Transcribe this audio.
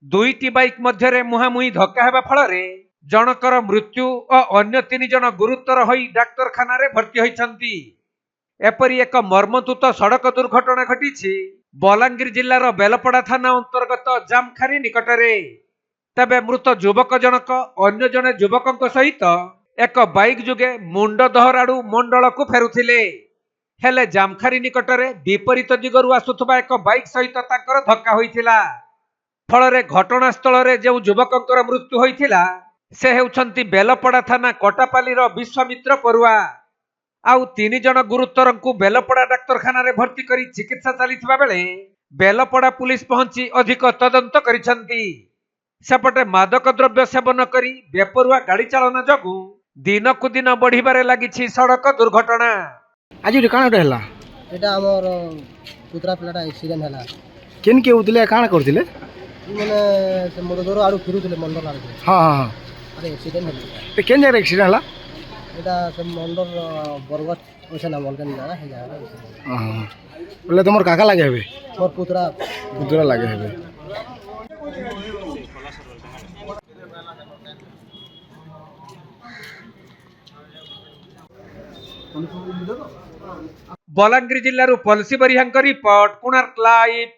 दुईटी bike मध्य मुहांमुही धक्का हेबा फଳରେ जनकर मृत्यु और अन्य 3 जन गुरुतर होई डाक्तरखाना रे भर्ती होइछंती। एपरी एक मर्मन्तुत सड़क दुर्घटना घटी बलांगीर जिल्लार बेलपड़ा थाना अंतर्गत जामखारी निकटरे। तबे मृत युवक जनक अन्य जने युवक सहित एक बाइक जुगे मुंड दहराड़ू मंडल को फेरुथिले। हेले जामखारी निकटरे विपरीत दिगरु आसुथबा एक बाइक सहित ताकर धक्का होइथिला। फलरे घटनास्थल रे जो युवकंकर मृत्यु होइथिला से हेउछंती बेलपड़ा थाना कटापालीर विश्वामित्र परुआ। आउ 3 जन गुरुतर को बेलपड़ा डाक्तरखाना रे भर्ती करी चिकित्सा चलिथिबा बेले बेलपड़ा पुलिस पहुंची अधिक तदंत करिसंती। सेपटे मादक द्रव्य सेवन करी बेपरुआ गाड़ी चालना जगु दिन को दिन बढ़िबारे लागिछि सड़क दुर्घटना। आज काण हला एटा हमर पुत्रा पिलाटा एक्सीडेंट हला। केन के उतले काण करथिले माने से मोदोर आडू फिरुथिले मंडल आडू। हां हां अरे एक्सीडेंट हला ते केन जगह एक्सीडेंट हला एटा से मंडल बरगत ओछना मलकन जागा हे जागा। हां बोले तमर काका लागे हेबे मोर पुत्रा लागे हेबे। Balangir जिल्लारू Pazhassi बरिहांक report Konark live.